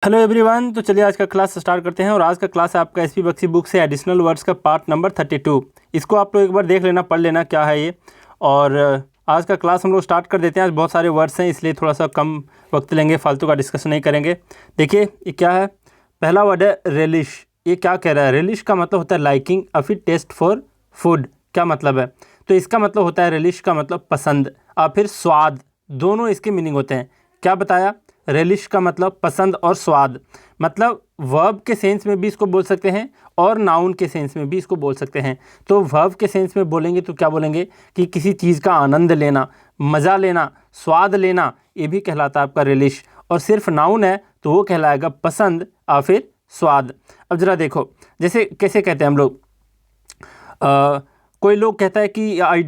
Hello everyone. तो चलिए आज का क्लास स्टार्ट करते हैं। और आज का क्लास है आपका एसपी बख्शी बुक से एडिशनल वर्ड्स का पार्ट नंबर 32। इसको आप लोग एक बार देख लेना, पढ़ लेना क्या है ये। और आज का क्लास हम लोग स्टार्ट कर देते हैं। आज बहुत सारे वर्ड्स हैं इसलिए थोड़ा सा कम वक्त लेंगे, फालतू का डिस्कशन नहीं करेंगे। देखिए ये क्या है। पहला वर्ड है रेलिश। ये क्या कह रहा है? रेलिश का मतलब होता है लाइकिंग और फिर टेस्ट फॉर फूड। क्या मतलब है? तो इसका मतलब होता है रेलिश का मतलब पसंद और फिर स्वाद, दोनों इसके मीनिंग होते हैं। क्या बताया? रेलिश का मतलब पसंद और स्वाद, मतलब वर्ब के सेंस में भी इसको बोल सकते हैं और नाउन के सेंस में भी इसको बोल सकते हैं। तो वर्ब के सेंस में बोलेंगे तो क्या बोलेंगे कि किसी चीज़ का आनंद लेना, मज़ा लेना, स्वाद लेना, ये भी कहलाता है आपका रेलिश। और सिर्फ नाउन है तो वो कहलाएगा पसंद और फिर स्वाद। अब ज़रा देखो, जैसे कैसे कहते हैं हम लोग, कोई लोग कहता है कि I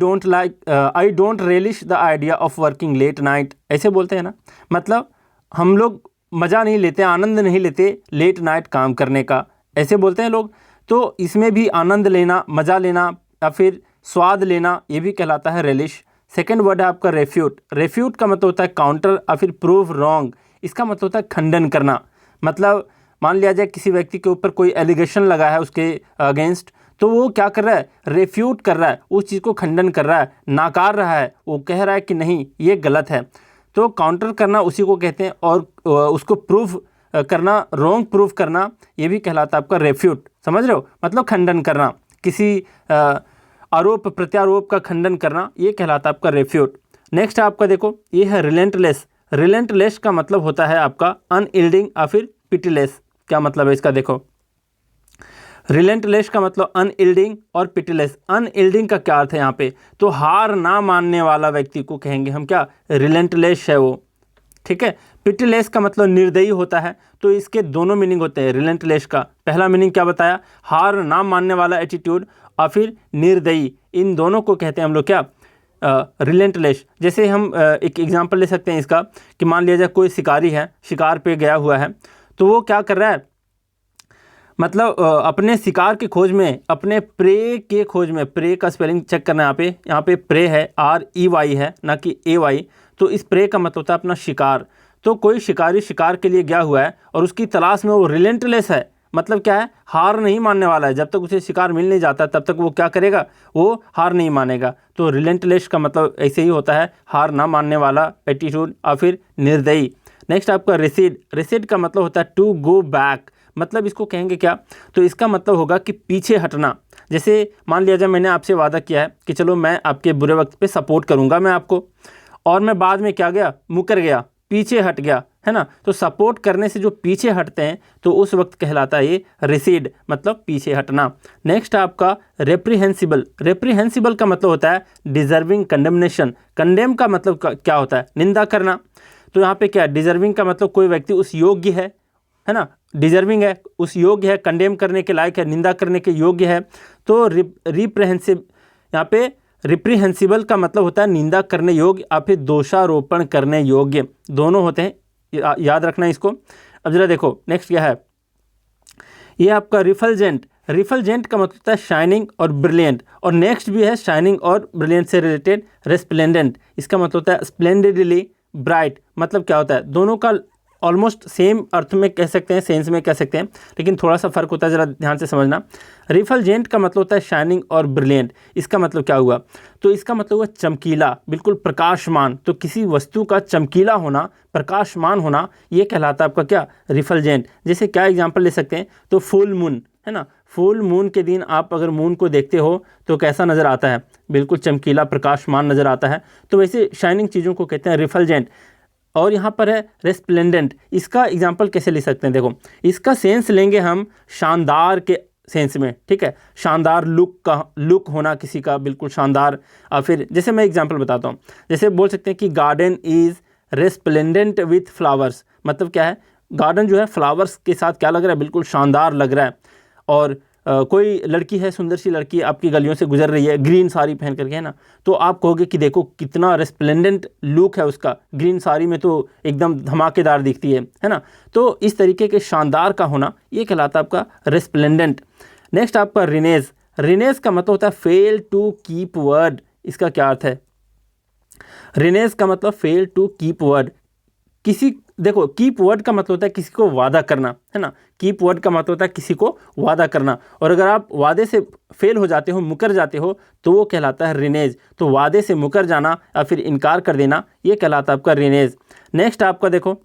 don't relish the idea of working late night, ऐसे बोलते हैं ना। मतलब हम लोग मज़ा नहीं लेते, आनंद नहीं लेते लेट नाइट काम करने का, ऐसे बोलते हैं लोग। तो इसमें भी आनंद लेना, मज़ा लेना या फिर स्वाद लेना, ये भी कहलाता है रेलिश। सेकंड वर्ड है आपका रेफ्यूट। रेफ्यूट का मतलब होता है काउंटर और फिर प्रूव रॉन्ग। इसका मतलब होता है खंडन करना। मतलब मान लिया जाए किसी व्यक्ति के ऊपर कोई एलिगेशन लगा है उसके अगेंस्ट, तो वो क्या कर रहा है? रेफ्यूट कर रहा है, उस चीज़ को खंडन कर रहा है, नाकार रहा है, वो कह रहा है कि नहीं ये गलत है। तो काउंटर करना उसी को कहते हैं। और उसको प्रूफ करना, रॉन्ग प्रूफ करना, ये भी कहलाता है आपका रेफ्यूट। समझ रहे हो? मतलब खंडन करना, किसी आरोप प्रत्यारोप का खंडन करना, ये कहलाता है आपका रेफ्यूट। नेक्स्ट आपका देखो, ये है रिलेंटलेस। रिलेंटलेस का मतलब होता है आपका अनयील्डिंग या फिर पिटीलेस। क्या मतलब है इसका? देखो, रिलेंटलेस का मतलब अनयील्डिंग और पिटीलेस। अनयील्डिंग का क्या अर्थ है यहाँ पे? तो हार ना मानने वाला व्यक्ति को कहेंगे हम क्या? रिलेंटलेस है वो। ठीक है। पिटीलेस का मतलब निर्दयी होता है। तो इसके दोनों मीनिंग होते हैं रिलेंटलेस का। पहला मीनिंग क्या बताया? हार ना मानने वाला एटीट्यूड, और फिर निर्दयी, इन दोनों को कहते हैं हम लोग क्या? रिलेंटलेस। जैसे हम एक एग्जांपल ले सकते हैं इसका, कि मान लिया जाए कोई शिकारी है, शिकार पे गया हुआ है, तो वो क्या कर रहा है? मतलब अपने शिकार की खोज में, अपने प्रे के खोज में, प्रे का स्पेलिंग चेक करना है यहाँ पे प्रे है, REY है ना कि AY। तो इस प्रे का मतलब होता है अपना शिकार। तो कोई शिकारी शिकार के लिए गया हुआ है और उसकी तलाश में वो रिलेंटलेस है। मतलब क्या है? हार नहीं मानने वाला है। जब तक उसे शिकार मिल नहीं जाता तब तक वो क्या करेगा? वो हार नहीं मानेगा। तो रिलेंटलेस का मतलब ऐसे ही होता है, हार ना मानने वाला एटीट्यूड और फिर निर्दयी। नेक्स्ट आपका रिसीड। रिसीड का मतलब होता है टू गो बैक। मतलब इसको कहेंगे क्या? तो इसका मतलब होगा कि पीछे हटना। जैसे मान लिया जाए मैंने आपसे वादा किया है कि चलो मैं आपके बुरे वक्त पे सपोर्ट करूंगा मैं आपको, और मैं बाद में क्या गया? मुकर गया, पीछे हट गया, है ना। तो सपोर्ट करने से जो पीछे हटते हैं तो उस वक्त कहलाता है ये रिसीड, मतलब पीछे हटना। नेक्स्ट आपका रेप्रीहेंसिबल। रेप्रीहेंसिबल का मतलब होता है डिजर्विंग कंडेमनेशन। कंडेम का मतलब क्या होता है? निंदा करना। तो यहाँ पे क्या? डिजर्विंग का मतलब कोई व्यक्ति उस योग्य है ना, डिजर्विंग है, उस योग्य है, कंडेम करने के लायक है, निंदा करने के योग्य है। तो रिप्रेहेंसिब, यहाँ पे रिप्रीहेंसिबल का मतलब होता है निंदा करने योग्य या फिर दोषारोपण करने योग्य, दोनों होते हैं। याद रखना इसको। अब जरा देखो नेक्स्ट क्या है। ये आपका रिफल्जेंट। रिफल्जेंट का मतलब होता है शाइनिंग और ब्रिलियंट। और नेक्स्ट भी है शाइनिंग और ब्रिलियंट से रिलेटेड, रेस्प्लेंडेंट। इसका मतलब होता है स्प्लेंडेडली ब्राइट। मतलब क्या होता है? दोनों का ऑलमोस्ट सेम अर्थ में कह सकते हैं, सेंस में कह सकते हैं, लेकिन थोड़ा सा फर्क होता है, ज़रा ध्यान से समझना। रिफल्जेंट का मतलब होता है शाइनिंग और ब्रिलियंट। इसका मतलब क्या हुआ? तो इसका मतलब हुआ चमकीला, बिल्कुल प्रकाशमान। तो किसी वस्तु का चमकीला होना, प्रकाशमान होना, ये कहलाता है आपका क्या? रिफल्जेंट। जैसे क्या एग्जाम्पल ले सकते हैं? तो फुल मून, है ना। फुल मून के दिन आप अगर मून को देखते हो तो कैसा नज़र आता है? बिल्कुल चमकीला, प्रकाशमान नज़र आता है। तो वैसे शाइनिंग चीज़ों को कहते हैं रिफल्जेंट। और यहाँ पर है रेस्प्लेंडेंट। इसका एग्जाम्पल कैसे ले सकते हैं? देखो, इसका सेंस लेंगे हम शानदार के सेंस में। ठीक है, शानदार लुक होना किसी का, बिल्कुल शानदार। और फिर जैसे मैं एग्जाम्पल बताता हूँ, जैसे बोल सकते हैं कि garden is resplendent with flowers. मतलब क्या है? गार्डन जो है फ्लावर्स के साथ क्या लग रहा है? बिल्कुल शानदार लग रहा है। और कोई लड़की है, सुंदर सी लड़की आपकी गलियों से गुजर रही है ग्रीन साड़ी पहन करके, है ना, तो आप कहोगे कि देखो कितना रेस्प्लेंडेंट लुक है उसका, ग्रीन साड़ी में तो एकदम धमाकेदार दिखती है ना। तो इस तरीके के शानदार का होना, ये कहलाता है आपका रेस्प्लेंडेंट। नेक्स्ट आपका रिनेज। रिनेज का मतलब होता है फेल टू कीप वर्ड। इसका क्या अर्थ है? रिनेज का मतलब फेल टू कीप वर्ड। किसी देखो कीप वर्ड का मतलब होता है किसी को वादा करना, है ना। कीप वर्ड का मतलब होता है किसी को वादा करना, और अगर आप वादे से फेल हो जाते हो, मुकर जाते हो, तो वो कहलाता है रिनेज। तो वादे से मुकर जाना या फिर इनकार कर देना, ये कहलाता है आपका रिनेज। नेक्स्ट आपका देखो,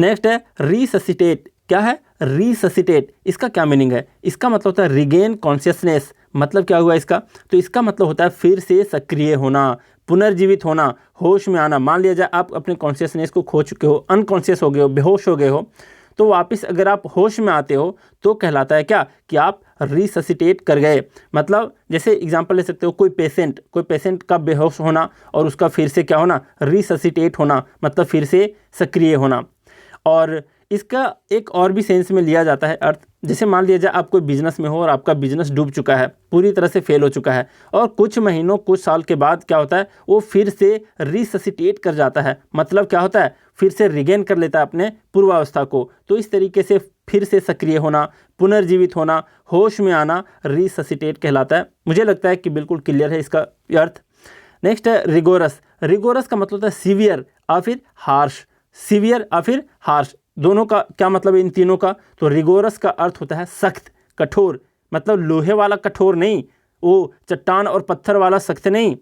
नेक्स्ट है रिससिटेट। क्या है रिससिटेट? इसका क्या मीनिंग है? इसका मतलब होता है रिगेन कॉन्शियसनेस। मतलब क्या हुआ इसका? तो इसका मतलब होता है फिर से सक्रिय होना, पुनर्जीवित होना, होश में आना। मान लिया जाए आप अपने कॉन्शियसनेस को खो चुके हो, अनकॉन्शियस हो गए हो, बेहोश हो गए हो, तो वापस अगर आप होश में आते हो तो कहलाता है क्या कि आप रिससिटेट कर गए। मतलब जैसे एग्जांपल ले सकते हो, कोई पेशेंट का बेहोश होना और उसका फिर से क्या होना, रिससिटेट होना, मतलब फिर से सक्रिय होना। और इसका एक और भी सेंस में लिया जाता है अर्थ। जैसे मान लिया जाए आप कोई बिजनेस में हो और आपका बिजनेस डूब चुका है, पूरी तरह से फेल हो चुका है, और कुछ महीनों कुछ साल के बाद क्या होता है, वो फिर से रिससिटेट कर जाता है। मतलब क्या होता है, फिर से रिगेन कर लेता है अपने पूर्वावस्था को। तो इस तरीके से फिर से सक्रिय होना, पुनर्जीवित होना, होश में आना, रिससिटेट कहलाता है। मुझे लगता है कि बिल्कुल क्लियर है इसका अर्थ। नेक्स्ट है रिगोरस। रिगोरस का मतलब होता है सीवियर या फिर हार्श। सीवियर या फिर हार्श, दोनों का क्या मतलब है इन तीनों का? तो रिगोरस का अर्थ होता है सख्त, कठोर। मतलब लोहे वाला कठोर नहीं, वो चट्टान और पत्थर वाला सख्त नहीं,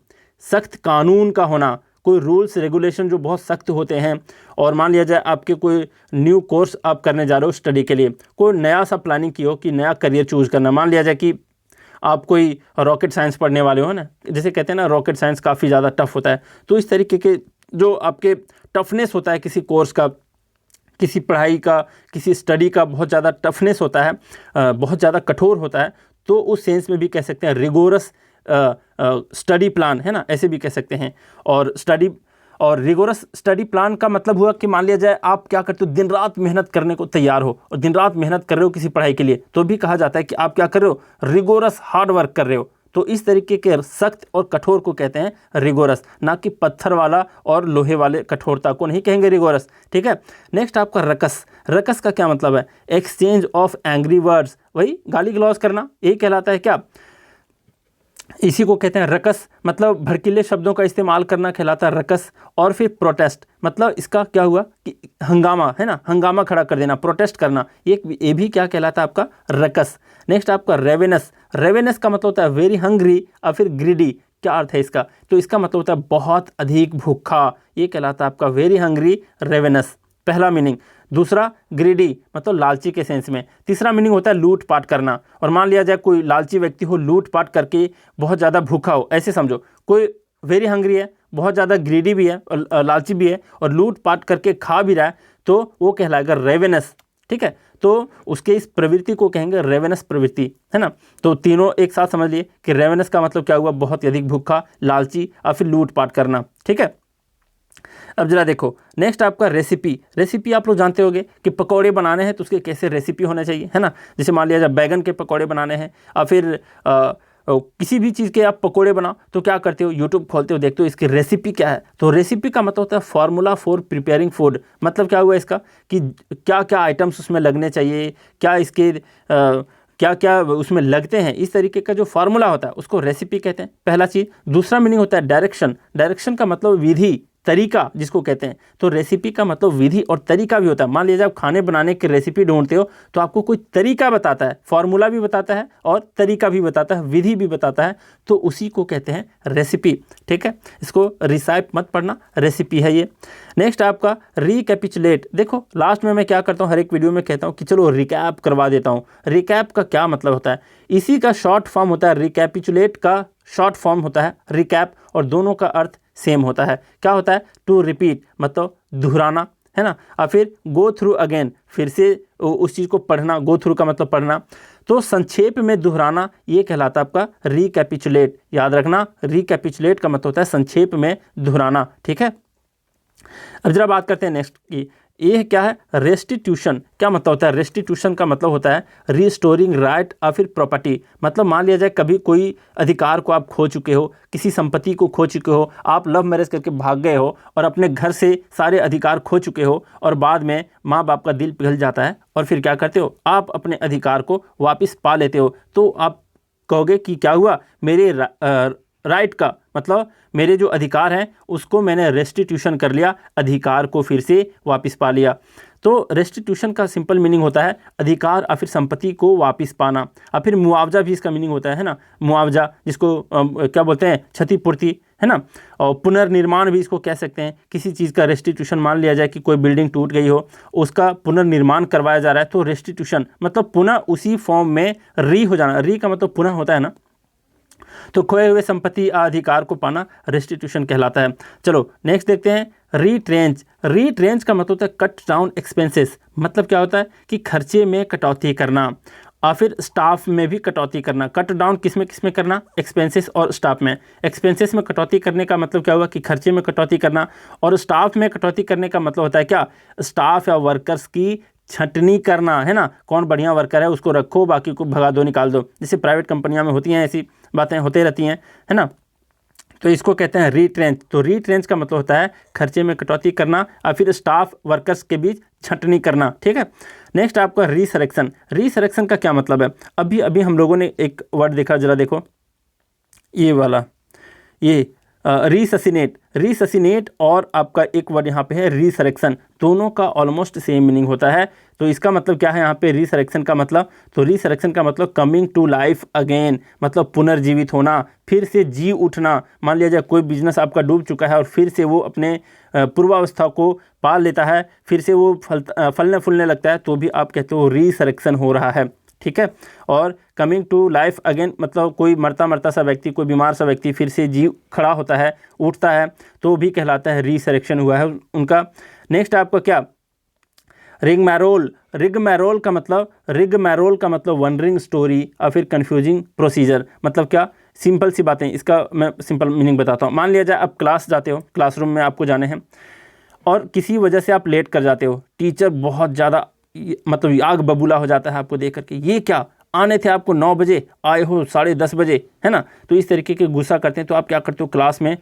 सख्त कानून का होना, कोई रूल्स रेगुलेशन जो बहुत सख्त होते हैं। और मान लिया जाए आपके कोई न्यू कोर्स आप करने जा रहे हो स्टडी के लिए, कोई नया सा प्लानिंग की हो कि नया करियर चूज़ करना। मान लिया जाए कि आप कोई रॉकेट साइंस पढ़ने वाले हो ना, जैसे कहते हैं ना रॉकेट साइंस काफ़ी ज़्यादा टफ होता है, तो इस तरीके के जो आपके टफनेस होता है किसी कोर्स का, किसी पढ़ाई का, किसी स्टडी का बहुत ज़्यादा टफनेस होता है, बहुत ज़्यादा कठोर होता है, तो उस सेंस में भी कह सकते हैं रिगोरस स्टडी प्लान, है ना, ऐसे भी कह सकते हैं। और रिगोरस स्टडी प्लान का मतलब हुआ कि मान लिया जाए आप क्या करते हो, दिन रात मेहनत करने को तैयार हो और दिन रात मेहनत कर रहे हो किसी पढ़ाई के लिए, तो भी कहा जाता है कि आप क्या कर रहे हो, रिगोरस हार्ड वर्क कर रहे हो। तो इस तरीके के सख्त और कठोर को कहते हैं रिगोरस, ना कि पत्थर वाला और लोहे वाले कठोरता को नहीं कहेंगे रिगोरस। ठीक है। नेक्स्ट आपका रकस। रकस का क्या मतलब है? एक्सचेंज ऑफ एंग्री वर्ड्स, वही गाली गलौज करना, ये कहलाता है क्या? इसी को कहते हैं रकस। मतलब भड़कीले शब्दों का इस्तेमाल करना कहलाता है रकस। और फिर प्रोटेस्ट, मतलब इसका क्या हुआ कि हंगामा, है ना, हंगामा खड़ा कर देना, प्रोटेस्ट करना, ये भी क्या कहलाता है आपका रकस। नेक्स्ट आपका रेवेनस। रेवेनस का मतलब होता है वेरी हंग्री या फिर ग्रीडी। क्या अर्थ है इसका? तो इसका मतलब होता है बहुत अधिक भूखा, ये कहलाता है आपका वेरी हंग्री रेवेनस, पहला मीनिंग। दूसरा ग्रीडी मतलब लालची के सेंस में। तीसरा मीनिंग होता है लूट पाट करना। और मान लिया जाए कोई लालची व्यक्ति हो, लूट पाट करके बहुत ज़्यादा भूखा हो, ऐसे समझो कोई वेरी हंग्री है, बहुत ज़्यादा ग्रीडी भी है और लालची भी है और लूट पाट करके खा भी रहा है, तो वो कहलाएगा रेवेनस। ठीक है, तो उसके इस प्रवृत्ति को कहेंगे रेवेनस प्रवृत्ति, है ना। तो तीनों एक साथ समझ लिए कि रेवेनस का मतलब क्या हुआ, बहुत ही अधिक भूखा, लालची और फिर लूट पाट करना। ठीक है। अब जरा देखो नेक्स्ट आपका रेसिपी। रेसिपी आप लोग जानते होंगे कि पकौड़े बनाने हैं तो उसके कैसे रेसिपी होना चाहिए, है ना। जैसे मान लिया जाए बैगन के पकौड़े बनाने हैं या फिर किसी भी चीज़ के आप पकौड़े बनाओ तो क्या करते हो, यूट्यूब खोलते हो, देखते हो इसकी रेसिपी क्या है। तो रेसिपी का मतलब होता है फार्मूला फॉर प्रिपेयरिंग फूड। मतलब क्या हुआ इसका कि क्या क्या आइटम्स उसमें लगने चाहिए, क्या इसके क्या क्या उसमें लगते हैं, इस तरीके का जो फार्मूला होता है उसको रेसिपी कहते हैं, पहला चीज़। दूसरा मीनिंग होता है डायरेक्शन। डायरेक्शन का मतलब विधि, तरीका जिसको कहते हैं। तो रेसिपी का मतलब विधि और तरीका भी होता है। मान लीजिए आप खाने बनाने की रेसिपी ढूंढते हो तो आपको कोई तरीका बताता है, फार्मूला भी बताता है और तरीका भी बताता है, विधि भी बताता है, तो उसी को कहते हैं रेसिपी। ठीक है, इसको रिसाइप मत पढ़ना, रेसिपी है ये। नेक्स्ट आपका रिकैपिचुलेट। देखो लास्ट में मैं क्या करता हूँ, हर एक वीडियो में कहता हूँ कि चलो रिकैप करवा देता हूँ। रिकैप का क्या मतलब होता है? इसी का शॉर्ट फॉर्म होता है, रिकैपिचुलेट का शॉर्ट फॉर्म होता है रिकैप, और दोनों का अर्थ सेम होता है। क्या होता है? टू रिपीट, मतलब दोहराना, है ना। और फिर गो थ्रू अगेन, फिर से उस चीज़ को पढ़ना, गो थ्रू का मतलब पढ़ना। तो संक्षेप में दोहराना, ये कहलाता है आपका रिकैपिचुलेट। याद रखना, रिकैपिचुलेट का मतलब होता है संक्षेप में दोहराना। ठीक है। अब जरा बात करते हैं नेक्स्ट की, ये क्या है? रेस्टिट्यूशन। क्या मतलब होता है? रेस्टिट्यूशन का मतलब होता है रिस्टोरिंग राइट या फिर प्रॉपर्टी। मतलब मान लिया जाए कभी कोई अधिकार को आप खो चुके हो, किसी संपत्ति को खो चुके हो, आप लव मैरिज करके भाग गए हो और अपने घर से सारे अधिकार खो चुके हो, और बाद में माँ बाप का दिल पिघल जाता है और फिर क्या करते हो, आप अपने अधिकार को वापस पा लेते हो। तो आप कहोगे कि क्या हुआ, मेरे राइट का मतलब मेरे जो अधिकार हैं उसको मैंने रेस्टिट्यूशन कर लिया, अधिकार को फिर से वापस पा लिया। तो रेस्टिट्यूशन का सिंपल मीनिंग होता है अधिकार या फिर संपत्ति को वापस पाना। और फिर मुआवजा भी इसका मीनिंग होता है ना, मुआवजा जिसको क्या बोलते हैं, क्षतिपूर्ति, है ना। और पुनर्निर्माण भी इसको कह सकते हैं। किसी चीज़ का रेस्टिट्यूशन, मान लिया जाए कि कोई बिल्डिंग टूट गई हो, उसका पुनर्निर्माण करवाया जा रहा है, तो रेस्टिट्यूशन मतलब पुनः उसी फॉर्म में री हो जाना। री का मतलब पुनः होता है ना, तो खोए हुए संपत्ति अधिकार को पाना रेस्टिट्यूशन कहलाता है। चलो नेक्स्ट देखते हैं रीट्रेंच। रीट्रेंच का मतलब होता है कट डाउन एक्सपेंसेस। मतलब क्या होता है कि खर्चे में कटौती करना, और फिर स्टाफ में भी कटौती करना। कट डाउन किस में करना, एक्सपेंसेस और स्टाफ में। एक्सपेंसेस में कटौती करने का मतलब क्या हुआ कि खर्चे में कटौती करना, और स्टाफ में कटौती करने का मतलब होता है क्या, स्टाफ या वर्कर्स की छंटनी करना, है ना। कौन बढ़िया वर्कर है उसको रखो, बाकी को भगा दो, निकाल दो। जैसे प्राइवेट कंपनियां में होती हैं, ऐसी बातें होती रहती हैं, है ना। तो इसको कहते हैं रीट्रेंच। तो रीट्रेंच का मतलब होता है खर्चे में कटौती करना, और फिर स्टाफ वर्कर्स के बीच छंटनी करना, ठीक है। नेक्स्ट आपका रीसरेक्शन। रीसरेक्शन का क्या मतलब है, अभी अभी हम लोगों ने एक वर्ड देखा, जरा देखो ये वाला, ये रीससिनेट। रीससिनेट और आपका एक वर्ड यहाँ पे है रीसरेक्शन, दोनों का ऑलमोस्ट सेम मीनिंग होता है। तो इसका मतलब क्या है यहाँ पे रीसरेक्शन का मतलब, तो रीसरेक्शन का मतलब कमिंग टू लाइफ अगेन, मतलब पुनर्जीवित होना, फिर से जी उठना। मान लिया जाए कोई बिजनेस आपका डूब चुका है और फिर से वो अपने पूर्वावस्था को पाल लेता है, फिर से वो फलने फूलने लगता है, तो भी आप कहते हो रीसरेक्शन हो रहा है, ठीक है। और कमिंग टू लाइफ अगेन मतलब कोई मरता सा व्यक्ति, कोई बीमार सा व्यक्ति फिर से जी खड़ा होता है, उठता है, तो भी कहलाता है रीसरेक्शन हुआ है उनका। नेक्स्ट आपका क्या, रिगमैरोल। रिगमैरोल का मतलब वंडरिंग स्टोरी और फिर कंफ्यूजिंग प्रोसीजर। मतलब क्या, सिंपल सी बातें, इसका मैं सिंपल मीनिंग बताता हूँ। मान लिया जाए आप क्लास जाते हो, क्लासरूम में आपको जाने हैं और किसी वजह से आप लेट कर जाते हो, टीचर बहुत ज़्यादा मतलब आग बबूला हो जाता है आपको देख करके, ये क्या, आने थे आपको 9 बजे, आए हो 10:30 बजे, है ना। तो इस तरीके के गुस्सा करते हैं। तो आप क्या करते हो, क्लास में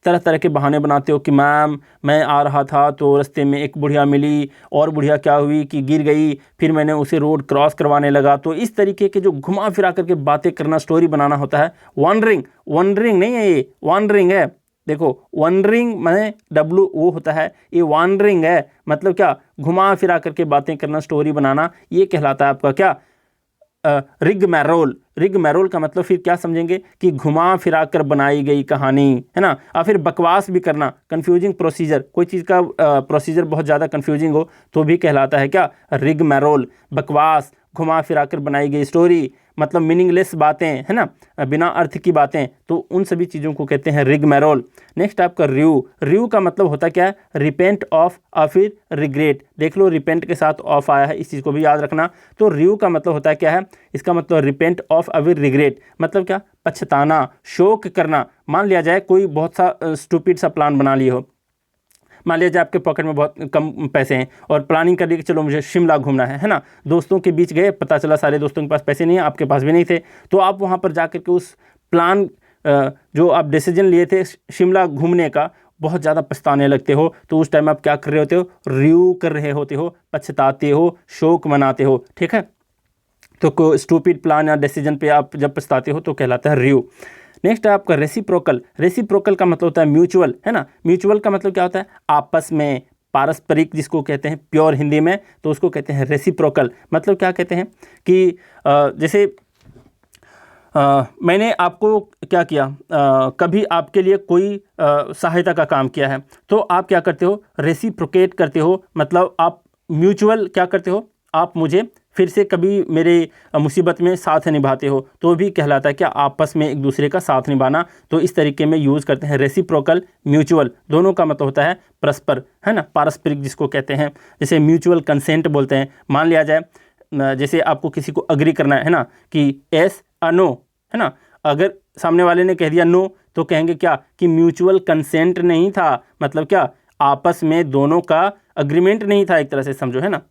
तरह तरह के बहाने बनाते हो कि मैम मैं आ रहा था तो रास्ते में एक बुढ़िया मिली, और बुढ़िया क्या हुई कि गिर गई, फिर मैंने उसे रोड क्रॉस करवाने लगा। तो इस तरीके के जो घुमा फिरा करके बातें करना, स्टोरी बनाना होता है वंडरिंग। वंडरिंग नहीं है ये, वंडरिंग है। देखो वंडरिंग मैंने डब्लू वो होता है, ये वंडरिंग है मतलब क्या, घुमा फिरा करके बातें करना, स्टोरी बनाना, ये कहलाता है आपका क्या, रिगमैरोल। रिगमैरोल का मतलब फिर क्या समझेंगे कि घुमा फिरा कर बनाई गई कहानी, है ना। और फिर बकवास भी करना, कंफ्यूजिंग प्रोसीजर, कोई चीज़ का प्रोसीजर बहुत ज़्यादा कंफ्यूजिंग हो तो भी कहलाता है क्या, रिगमैरोल। बकवास, घुमा फिरा कर बनाई गई स्टोरी, मतलब मीनिंगलेस बातें, है ना, बिना अर्थ की बातें, तो उन सभी चीज़ों को कहते हैं रिगमैरोल। नेक्स्ट आपका र्यू। र्यू का मतलब होता क्या है, रिपेंट ऑफ और फिर रिग्रेट। देख लो रिपेंट के साथ ऑफ आया है, इस चीज़ को भी याद रखना। तो र्यू का मतलब होता है क्या है, इसका मतलब रिपेंट ऑफ और फिर रिग्रेट, मतलब क्या, पछताना, शोक करना। मान लिया जाए कोई बहुत सा स्टूपिड सा प्लान बना लिए हो, मान लीजिए आपके पॉकेट में बहुत कम पैसे हैं और प्लानिंग कर ली कि चलो मुझे शिमला घूमना है ना। दोस्तों के बीच गए, पता चला सारे दोस्तों के पास पैसे नहीं है, आपके पास भी नहीं थे, तो आप वहाँ पर जाकर के उस प्लान जो आप डिसीजन लिए थे शिमला घूमने का, बहुत ज़्यादा पछताने लगते हो। तो उस टाइम आप क्या कर रहे होते हो, रिव्यू कर रहे होते हो, पछताते हो, शोक मनाते हो, ठीक है। तो कोई स्टूपिड प्लान या डिसीजन पे आप जब पछताते हो तो कहलाता है रिव्यू। नेक्स्ट है आपका रेसिप्रोकल। रेसिप्रोकल का मतलब होता है म्यूचुअल, है ना। म्यूचुअल का मतलब क्या होता है, आपस में, पारस्परिक जिसको कहते हैं प्योर हिंदी में, तो उसको कहते हैं रेसिप्रोकल। मतलब क्या कहते हैं कि जैसे मैंने आपको क्या किया, कभी आपके लिए कोई सहायता का काम किया है, तो आप क्या करते हो, रेसिप्रोकेट करते हो। मतलब आप म्यूचुअल क्या करते हो, आप मुझे फिर से कभी मेरे मुसीबत में साथ निभाते हो, तो भी कहलाता है क्या, आपस में एक दूसरे का साथ निभाना। तो इस तरीके में यूज़ करते हैं रेसिप्रोकल, म्यूचुअल, दोनों का मतलब होता है परस्पर, है ना, पारस्परिक जिसको कहते हैं। जैसे म्यूचुअल कंसेंट बोलते हैं। मान लिया जाए जैसे आपको किसी को अग्री करना है ना, कि एस अ नो, है ना। अगर सामने वाले ने कह दिया नो, तो कहेंगे क्या कि म्यूचुअल कंसेंट नहीं था, मतलब क्या, आपस में दोनों का अग्रीमेंट नहीं था, एक तरह से समझो, है ना,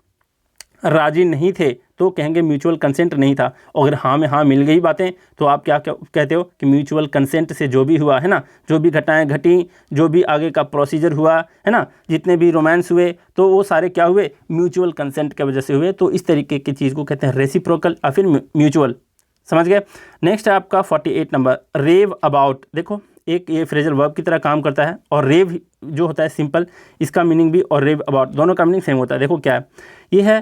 राजी नहीं थे, तो कहेंगे म्यूचुअल कंसेंट नहीं था। अगर हाँ में हाँ मिल गई बातें, तो आप क्या कहते हो कि म्यूचुअल कंसेंट से जो भी हुआ, है ना, जो भी घटनाएं घटी, जो भी आगे का प्रोसीजर हुआ, है ना, जितने भी रोमांस हुए, तो वो सारे क्या हुए, म्यूचुअल कंसेंट की वजह से हुए। तो इस तरीके की चीज़ को कहते हैं रेसिप्रोकल या फिर म्यूचुअल। समझ गए। नेक्स्ट है आपका 48 नंबर रेव अबाउट। देखो एक ये फ्रेजल वर्ब की तरह काम करता है और रेव जो होता है सिंपल, इसका मीनिंग भी और रेव अबाउट दोनों का मीनिंग सेम होता है। देखो क्या है, ये है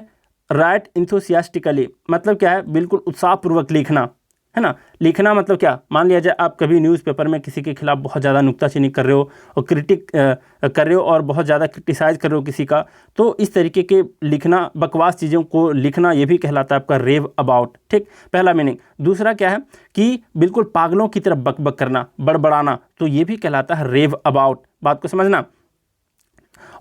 राइट इंथुसियास्टिकली, मतलब क्या है, बिल्कुल उत्साहपूर्वक लिखना, है ना। लिखना मतलब क्या, मान लिया जाए आप कभी न्यूज़पेपर में किसी के खिलाफ बहुत ज़्यादा नुक्ताचीनी कर रहे हो और क्रिटिक कर रहे हो और बहुत ज़्यादा क्रिटिसाइज कर रहे हो किसी का, तो इस तरीके के लिखना, बकवास चीज़ों को लिखना, ये भी कहलाता है आपका रेव अबाउट। ठीक, पहला मीनिंग। दूसरा क्या है कि बिल्कुल पागलों की तरह बकबक करना, बड़बड़ाना, तो ये भी कहलाता है रेव अबाउट। बात को समझना।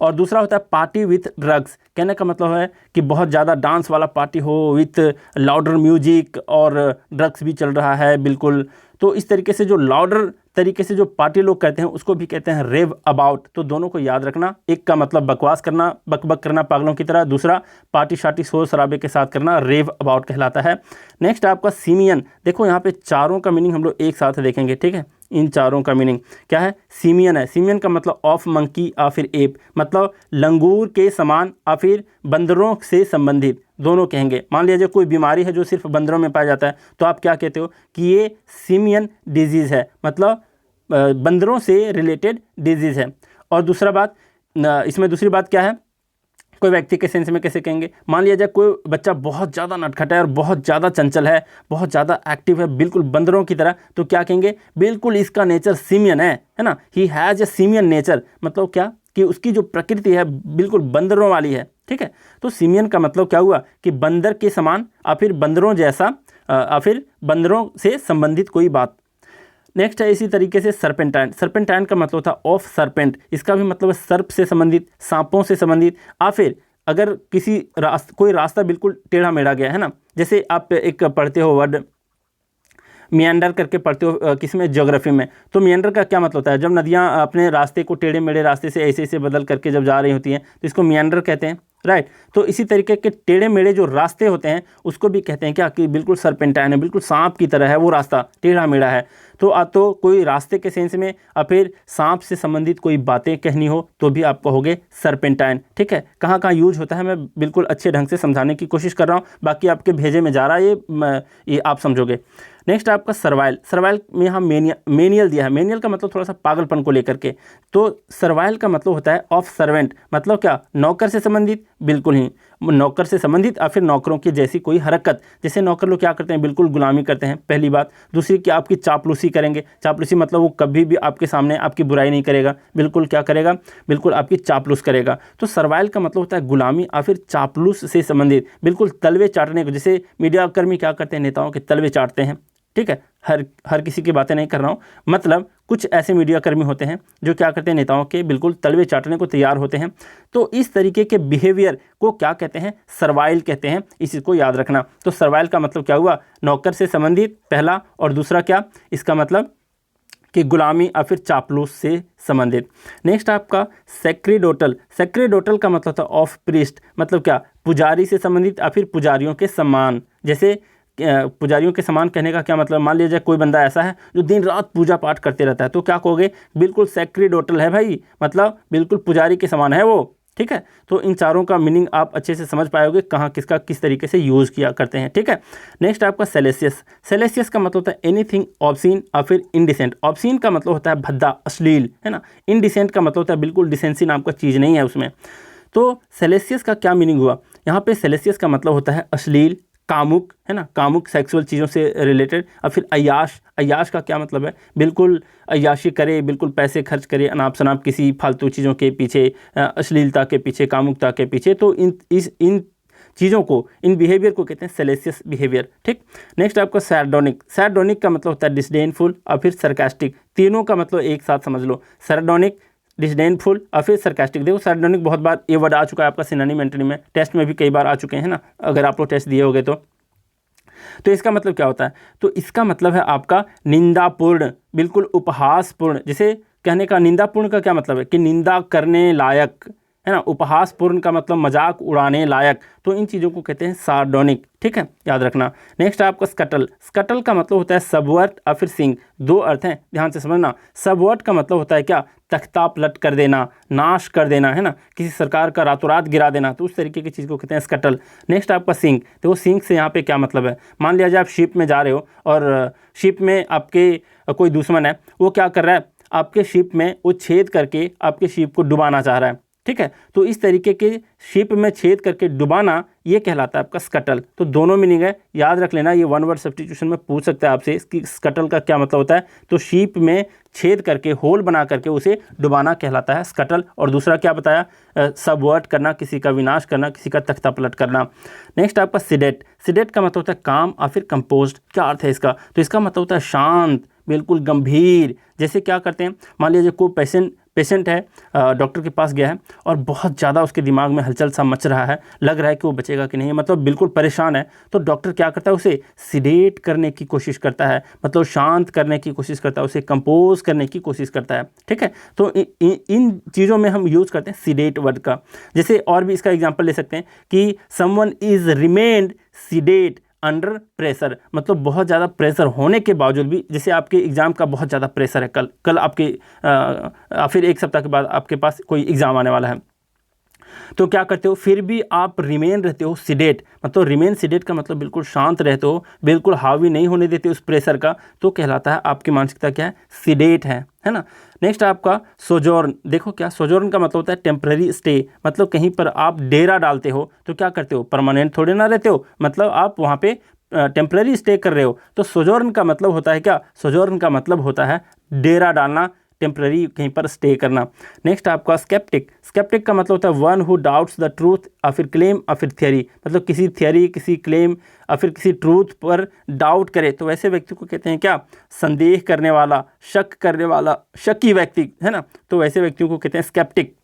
और दूसरा होता है पार्टी विथ ड्रग्स। कहने का मतलब है कि बहुत ज़्यादा डांस वाला पार्टी हो विथ लाउडर म्यूजिक और ड्रग्स भी चल रहा है बिल्कुल, तो इस तरीके से जो लाउडर तरीके से जो पार्टी लोग कहते हैं उसको भी कहते हैं रेव अबाउट। तो दोनों को याद रखना, एक का मतलब बकवास करना, बकबक करना पागलों की तरह, दूसरा पार्टी शार्टी शोर शराबे के साथ करना, रेव अबाउट कहलाता है। नेक्स्ट आपका सीमियन। देखो यहाँ पे चारों का मीनिंग हम लोग एक साथ देखेंगे, ठीक है। इन चारों का मीनिंग क्या है, सीमियन है। सीमियन का मतलब ऑफ मंकी या फिर एप, मतलब लंगूर के समान या फिर बंदरों से संबंधित, दोनों कहेंगे। मान लीजिए कोई बीमारी है जो सिर्फ बंदरों में पाया जाता है, तो आप क्या कहते हो कि ये सीमियन डिजीज़ है, मतलब बंदरों से रिलेटेड डिजीज़ है। और दूसरा बात, इसमें दूसरी बात क्या है, कोई व्यक्ति के सेंस में कैसे कहेंगे, मान लिया जाए कोई बच्चा बहुत ज़्यादा नटखटा है और बहुत ज़्यादा चंचल है, बहुत ज़्यादा एक्टिव है, बिल्कुल बंदरों की तरह, तो क्या कहेंगे, बिल्कुल इसका नेचर सीमियन है ना, he has a simian nature, मतलब क्या कि उसकी जो प्रकृति है बिल्कुल बंदरों वाली है, ठीक है। तो सीमियन का मतलब क्या हुआ कि बंदर के समान या फिर बंदरों जैसा या फिर बंदरों से संबंधित कोई बात। नेक्स्ट है इसी तरीके से सर्पेंटाइन। सर्पेंटाइन का मतलब होता है ऑफ सर्पेंट, इसका भी मतलब है सर्प से संबंधित, सांपों से संबंधित, या फिर अगर किसी कोई रास्ता बिल्कुल टेढ़ा मेढ़ा गया है ना, जैसे आप एक पढ़ते हो वर्ड मियांडर करके पढ़ते हो किसमें, ज्योग्राफी में, तो मियांडर का क्या मतलब होता है, जब नदियाँ अपने रास्ते को टेढ़े मेढ़े रास्ते से ऐसे ऐसे बदल करके जब जा रही होती हैं तो इसको मियांडर कहते हैं, राइट। तो इसी तरीके के टेढ़े मेढ़े जो रास्ते होते हैं उसको भी कहते हैं क्या कि बिल्कुल सर्पेंटाइन है, बिल्कुल सांप की तरह है वो रास्ता, टेढ़ा मेढ़ा है। तो कोई रास्ते के सेंस में या फिर सांप से संबंधित कोई बातें कहनी हो तो भी आप कहोगे सर्पेंटाइन, ठीक है। कहाँ कहाँ यूज होता है मैं बिल्कुल अच्छे ढंग से समझाने की कोशिश कर रहा हूँ, बाकी आपके भेजे में जा रहा है ये आप समझोगे। नेक्स्ट आपका सर्वाइल। सर्वाइल में यहाँ मेनियल दिया है। मेनियल का मतलब थोड़ा सा पागलपन को लेकर के, तो सर्वाइल का मतलब होता है ऑफ सर्वेंट, मतलब क्या, नौकर से संबंधित, बिल्कुल ही नौकर से संबंधित या फिर नौकरों की जैसी कोई हरकत, जैसे नौकर लोग क्या करते हैं, बिल्कुल गुलामी करते हैं, पहली बात। दूसरी कि आपकी चापलूसी करेंगे। चापलूसी मतलब वो कभी भी आपके सामने आपकी बुराई नहीं करेगा, बिल्कुल क्या करेगा, बिल्कुल आपकी चापलूस करेगा। तो सर्वाइल का मतलब होता है गुलामी या फिर चापलूस से संबंधित, बिल्कुल तलवे चाटने को, जैसे मीडिया कर्मी क्या करते हैं, नेताओं के तलवे चाटते हैं, ठीक है। हर किसी की बातें नहीं कर रहा हूँ, मतलब कुछ ऐसे मीडिया कर्मी होते हैं जो क्या करते हैं, नेताओं के बिल्कुल तलवे चाटने को तैयार होते हैं। तो इस तरीके के बिहेवियर को क्या कहते हैं, सर्वाइल कहते हैं, इस चीज़ को याद रखना। तो सर्वाइल का मतलब क्या हुआ, नौकर से संबंधित पहला, और दूसरा क्या, इसका मतलब कि गुलामी या फिर चापलूस से संबंधित। नेक्स्ट आपका सेक्रेडोटल। सेक्रेडोटल का मतलब था ऑफ प्रीस्ट, मतलब क्या, पुजारी से संबंधित या फिर पुजारियों के समान। जैसे पुजारियों के समान कहने का क्या मतलब, मान लीजिए कोई बंदा ऐसा है जो दिन रात पूजा पाठ करते रहता है, तो क्या कहोगे, बिल्कुल सेक्रेडोटल है भाई, मतलब बिल्कुल पुजारी के समान है वो, ठीक है। तो इन चारों का मीनिंग आप अच्छे से समझ पाओगे कहाँ किसका किस तरीके से यूज़ किया करते हैं, ठीक है। नेक्स्ट आपका सेलेसियस। सेलेसियस का मतलब होता है एनीथिंग ऑब्सीन या फिर इनडिसेंट। ऑब्सीन का मतलब होता है भद्दा, अश्लील, है ना। इनडिसेंट का मतलब होता है बिल्कुल डिसेंसी नाम का चीज़ नहीं है उसमें। तो सेलेसियस का क्या मीनिंग हुआ यहाँ पे, सेलेसियस का मतलब होता है अश्लील, कामुक, है ना, कामुक सेक्सुअल चीज़ों से रिलेटेड। और फिर अय्याश। अय्याश का क्या मतलब है, बिल्कुल अय्याशी करे, बिल्कुल पैसे खर्च करे अनाप शनाप किसी फालतू चीज़ों के पीछे, अश्लीलता के पीछे, कामुकता के पीछे। तो इन चीज़ों को, इन बिहेवियर को कहते हैं सेलेसियस बिहेवियर, ठीक। नेक्स्ट आपका सैरडोनिक। सैरडोनिक का मतलब होता है डिसडेनफुल और फिर सरकास्टिक। तीनों का मतलब एक साथ समझ लो, सैरडोनिक, डिसडेनफुल और फिर सरकास्टिक। देखो सैरडोनिक बहुत बार ये वर्ड आ चुका है आपका सिनोनिम एंटोनिम में, टेस्ट में भी कई बार आ चुके हैं ना, अगर आप लोग टेस्ट दिए होंगे तो इसका मतलब क्या होता है, तो इसका मतलब है आपका निंदापूर्ण, बिल्कुल उपहासपूर्ण। जैसे कहने का निंदापूर्ण का क्या मतलब है कि निंदा करने लायक, है ना। उपहासपूर्ण का मतलब मजाक उड़ाने लायक। तो इन चीज़ों को कहते हैं सार्डोनिक, ठीक है, याद रखना। नेक्स्ट आपका स्कटल। स्कटल का मतलब होता है सबवर्ट और फिर सिंग, दो अर्थ हैं, ध्यान से समझना। सबवर्ट का मतलब होता है क्या, तख्ता पलट कर देना, नाश कर देना, है ना, किसी सरकार का रातों रात गिरा देना, तो उस तरीके की चीज़ को कहते हैं स्कटल। नेक्स्ट आपका सिंक, तो वो सिंक से यहाँ पे क्या मतलब है, मान लिया जाए आप शिप में जा रहे हो और शिप में आपके कोई दुश्मन है, वो क्या कर रहा है, आपके शिप में वो छेद करके आपके शिप को डुबाना चाह रहा है, ठीक है, तो इस तरीके के शिप में छेद करके डुबाना ये कहलाता है आपका स्कटल। तो दोनों मीनिंग है, याद रख लेना, ये वन वर्ड सब्स्टिट्यूशन में पूछ सकता है आपसे इसकी स्कटल का क्या मतलब होता है, तो शिप में छेद करके होल बना करके उसे डुबाना कहलाता है स्कटल। और दूसरा क्या बताया, सबवर्ट करना, किसी का विनाश करना, किसी का तख्ता पलट करना। नेक्स्ट आपका सिडेट, सिडेट का मतलब होता है काम या फिर कंपोज्ड। क्या अर्थ है इसका, तो इसका मतलब होता है शांत, बिल्कुल गंभीर। जैसे क्या करते हैं, मान लीजिए कोई पेशेंट है, डॉक्टर के पास गया है और बहुत ज़्यादा उसके दिमाग में हलचल सा मच रहा है, लग रहा है कि वो बचेगा कि नहीं, मतलब बिल्कुल परेशान है, तो डॉक्टर क्या करता है, उसे सिडेट करने की कोशिश करता है, मतलब शांत करने की कोशिश करता है, उसे कंपोज करने की कोशिश करता है, ठीक है। तो इन चीज़ों में हम यूज़ करते हैं सिडेट वर्ड का। जैसे और भी इसका एग्जाम्पल ले सकते हैं कि someone is remained सिडेट under pressure, मतलब बहुत ज़्यादा प्रेशर होने के बावजूद भी, जैसे आपके एग्ज़ाम का बहुत ज़्यादा प्रेशर है, कल आपके फिर एक सप्ताह के बाद आपके पास कोई एग्ज़ाम आने वाला है, तो क्या करते हो, फिर भी आप रिमेन रहते हो सिडेट, मतलब रिमेन सिडेट का मतलब बिल्कुल शांत रहते हो, बिल्कुल हावी नहीं होने देते उस प्रेशर का, तो कहलाता है आपकी मानसिकता क्या है, सिडेट है ना। नेक्स्ट आपका सोजोर्न, देखो क्या सोजोर्न का मतलब होता है टेम्पररी स्टे, मतलब कहीं पर आप डेरा डालते हो तो क्या करते हो, परमानेंट थोड़े ना रहते हो, मतलब आप वहाँ पे टेम्पररी स्टे कर रहे हो। तो सोजोर्न का मतलब होता है क्या, सोजोर्न का मतलब होता है डेरा डालना, टेम्पररी कहीं पर स्टे करना। नेक्स्ट आपका स्केप्टिक, स्केप्टिक का मतलब होता है one who doubts the truth या फिर क्लेम या फिर थियरी, मतलब किसी थियरी, किसी क्लेम या फिर किसी ट्रूथ पर डाउट करे, तो वैसे व्यक्ति को कहते हैं क्या, संदेह करने वाला, शक करने वाला, शकी व्यक्ति, है ना, तो वैसे व्यक्तियों को कहते हैं स्केप्टिक।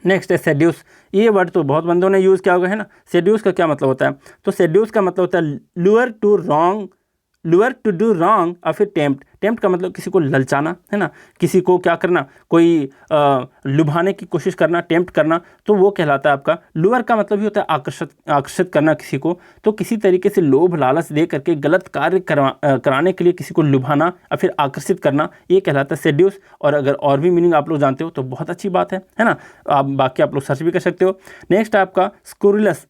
नेक्स्ट है सेड्यूस, ये वर्ड तो बहुत बंदों ने यूज़ किया होगा, है ना। सेड्यूस का क्या मतलब होता है, तो सेड्यूस का मतलब होता है lure to wrong, lure to do wrong और फिर टेम्प्ट का मतलब किसी को ललचाना, है ना, किसी को क्या करना, कोई लुभाने की कोशिश करना, टेम्प्ट करना, तो वो कहलाता है आपका। लुअर का मतलब ही होता है आकर्षित करना किसी को, तो किसी तरीके से लोभ लालच दे करके गलत कार्य कराने के लिए किसी को लुभाना या फिर आकर्षित करना, ये कहलाता है सेड्यूस। और अगर और भी मीनिंग आप लोग जानते हो तो बहुत अच्छी बात है ना, आप बाकी आप लोग सर्च भी कर सकते हो। नेक्स्ट आपका स्कोरिलस,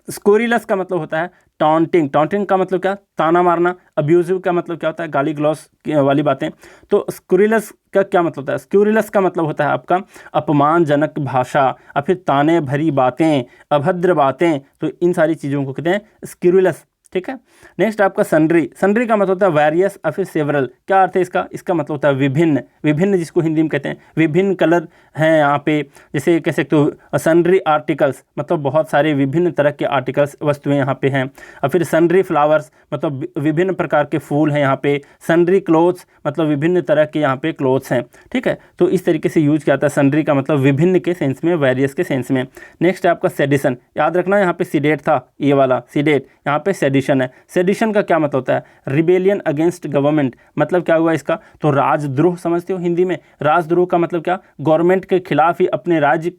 स्कोरिलस का मतलब होता है टॉन्टिंग, टॉन्टिंग का मतलब क्या, ताना मारना। अब्यूजिव का मतलब क्या होता है, गाली ग्लॉस वाली बातें। तो स्कोरिलस का क्या मतलब होता है, स्कोरिलस का मतलब होता है आपका अपमानजनक भाषा या फिर ताने भरी बातें, अभद्र बातें, तो इन सारी चीज़ों को कहते हैं स्कोरिलस, ठीक है। नेक्स्ट आपका सन्ड्री, सन्ड्री का मतलब होता है वेरियस या फिर सेवरल। क्या अर्थ है इसका, इसका मतलब होता है विभिन्न, विभिन्न जिसको हिंदी में कहते हैं विभिन्न कलर हैं यहाँ पे, जैसे कह सकते हो सन्ड्री आर्टिकल्स, मतलब बहुत सारे विभिन्न तरह के आर्टिकल्स, वस्तुएं यहाँ पे हैं। और फिर सन्ड्री फ्लावर्स, मतलब विभिन्न प्रकार के फूल हैं यहाँ पे। सन्ड्री क्लोथ्स, मतलब विभिन्न तरह के यहाँ पे क्लोथ्स हैं, ठीक है। तो इस तरीके से यूज किया जाता है सन्ड्री का मतलब विभिन्न के सेंस में, वेरियस के सेंस में। नेक्स्ट है आपका सेडिशन, याद रखना यहाँ पे सिडेट था, ये वाला सिडेट, यहाँ पे सेडिशन है। सेडिशन का क्या मतलब होता है, रिबेलियन अगेंस्ट गवर्नमेंट, मतलब क्या हुआ इसका, तो राजद्रोह समझते हो हिंदी में। राजद्रोह का मतलब क्या, गवर्नमेंट के खिलाफ ही, अपने राज्य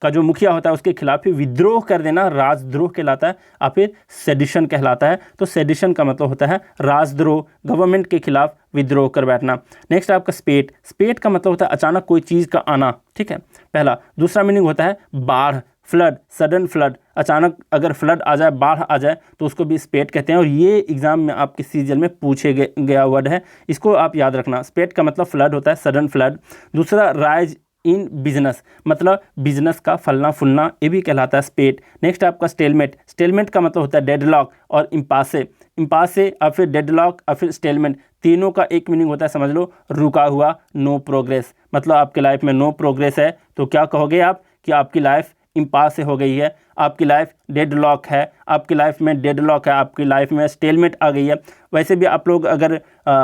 का जो मुखिया होता है उसके खिलाफ ही विद्रोह कर देना, राजद्रोह कहलाता है, या फिर सेडिशन कहलाता है। तो सेडिशन का मतलब होता है राजद्रोह, गवर्नमेंट के खिलाफ विद्रोह कर बैठना। नेक्स्ट आपका स्पेट, स्पेट का मतलब होता है अचानक कोई चीज़ का आना, ठीक है, पहला। दूसरा मीनिंग होता है बाढ़, फ्लड, सडन फ्लड, अचानक अगर फ्लड आ जाए, बाढ़ आ जाए, तो उसको भी स्पेट कहते हैं। और ये एग्जाम में आपके सीजन में पूछे गया वर्ड है, इसको आप याद रखना। स्पेट का मतलब फ्लड होता है, सडन फ्लड। दूसरा राइज इन बिजनेस, मतलब बिजनेस का फलना फूलना, ये भी कहलाता है स्पेट। नेक्स्ट आपका स्टेलमेट, स्टेलमेट का मतलब होता है डेडलॉक और इम्पासे, इम्पासे और फिर डेडलॉक और फिर स्टेलमेट, तीनों का एक मीनिंग होता है, समझ लो, रुका हुआ, नो प्रोग्रेस। मतलब आपके लाइफ में नो प्रोग्रेस है तो क्या कहोगे आप, कि आपकी लाइफ इम्पास से हो गई है, आपकी लाइफ डेडलॉक है, आपकी लाइफ में डेडलॉक है, आपकी लाइफ में स्टेलमेट आ गई है। वैसे भी आप लोग अगर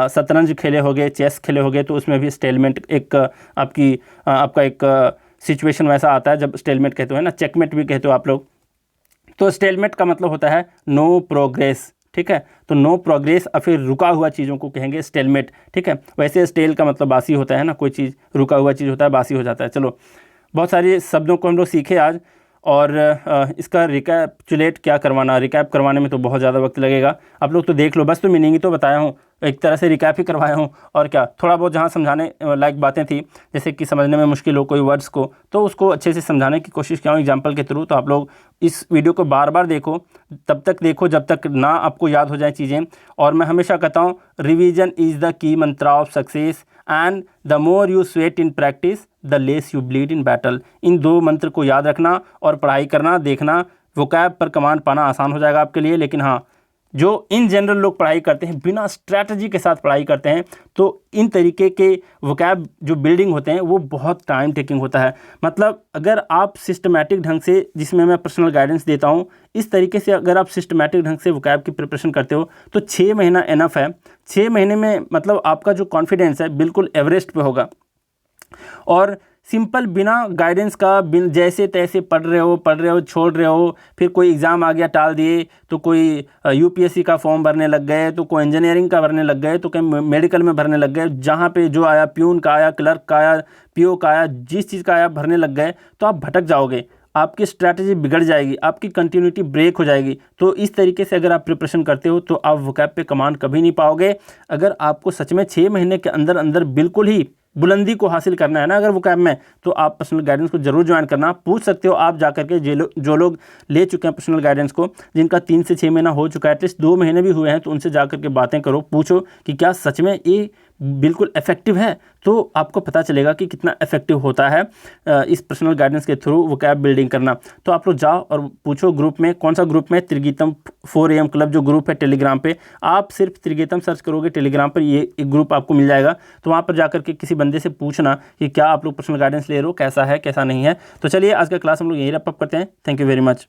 शतरंज खेले होगे, चेस खेले होगे, तो उसमें भी स्टेलमेट एक आपका एक सिचुएशन वैसा आता है जब स्टेलमेट कहते हो, है ना, चेकमेट भी कहते हो आप लोग। तो स्टेलमेट का मतलब होता है नो प्रोग्रेस, ठीक है। तो नो प्रोग्रेस और फिर रुका हुआ चीज़ों को कहेंगे स्टेलमेट, ठीक है। वैसे स्टेल का मतलब बासी होता है ना, कोई चीज़ रुका हुआ चीज़ होता है, बासी हो जाता है। चलो, बहुत सारे शब्दों को हम लोग सीखे आज, और इसका रिकैप्चुलेट क्या करवाना, रिकैप करवाने में तो बहुत ज़्यादा वक्त लगेगा। आप लोग तो देख लो, बस तो मीनिंग ही तो बताया हूँ, एक तरह से रिकैप ही करवाया हूँ। और क्या, थोड़ा बहुत जहाँ समझाने लायक बातें थी, जैसे कि समझने में मुश्किल हो कोई वर्ड्स को, तो उसको अच्छे से समझाने की कोशिश किया हूँ एग्जाम्पल के थ्रू। तो आप लोग इस वीडियो को बार बार देखो, तब तक देखो जब तक ना आपको याद हो जाए चीज़ें। और मैं हमेशा कहता हूँ, revision is the key mantra of success and the more you sweat in practice the less you bleed in battle. इन दो मंत्र को याद रखना और पढ़ाई करना, देखना, वोकैब पर कमांड पाना आसान हो जाएगा आपके लिए। लेकिन हाँ, जो इन जनरल लोग पढ़ाई करते हैं, बिना स्ट्रैटेजी के साथ पढ़ाई करते हैं, तो इन तरीके के वोकैब जो बिल्डिंग होते हैं वो बहुत टाइम टेकिंग होता है। मतलब अगर आप सिस्टमैटिक ढंग से, जिसमें मैं पर्सनल गाइडेंस देता हूँ, इस तरीके से अगर आप सिस्टमैटिक ढंग से वोकैब की प्रिपरेशन करते हो तो 6 महीना इनफ है। 6 महीने में मतलब आपका जो कॉन्फिडेंस है बिल्कुल एवरेस्ट पे होगा। और सिंपल बिना गाइडेंस का, जैसे तैसे पढ़ रहे हो छोड़ रहे हो, फिर कोई एग्ज़ाम आ गया टाल दिए, तो कोई यूपीएससी का फॉर्म भरने लग गए, तो कोई इंजीनियरिंग का भरने लग गए, तो कहीं मेडिकल में भरने लग गए, जहाँ पे जो आया प्यून का आया, क्लर्क का आया, पीओ का आया, जिस चीज़ का आया भरने लग गए, तो आप भटक जाओगे, आपकी स्ट्रैटेजी बिगड़ जाएगी, आपकी कंटिन्यूटी ब्रेक हो जाएगी। तो इस तरीके से अगर आप प्रिपरेशन करते हो तो आप वोकैब पे कमांड कभी नहीं पाओगे। अगर आपको सच में 6 महीने के अंदर अंदर बिल्कुल ही बुलंदी को हासिल करना है ना अगर वोकैब में, तो आप पर्सनल गाइडेंस को जरूर ज्वाइन करना। पूछ सकते हो आप जाकर के, जो लोग ले चुके हैं पर्सनल गाइडेंस को, जिनका 3 से 6 महीना हो चुका है, एटलीस्ट 2 महीने भी हुए हैं, तो उनसे जाकर के बातें करो, पूछो कि क्या सच में ये बिल्कुल इफेक्टिव है। तो आपको पता चलेगा कि कितना इफेक्टिव होता है इस पर्सनल गाइडेंस के थ्रू वोकैब बिल्डिंग करना। तो आप लोग जाओ और पूछो ग्रुप में, कौन सा ग्रुप में, त्रिगीतम 4 AM क्लब जो ग्रुप है टेलीग्राम पे, आप सिर्फ त्रिगीतम सर्च करोगे टेलीग्राम पर, ये एक ग्रुप आपको मिल जाएगा। तो वहाँ पर जाकर के किसी बंदे से पूछना कि क्या आप लोग पर्सनल गाइडेंस ले रहे हो, कैसा है कैसा नहीं है। तो चलिए आज का क्लास हम लोग यही रैप अप करते हैं। Thank you very much.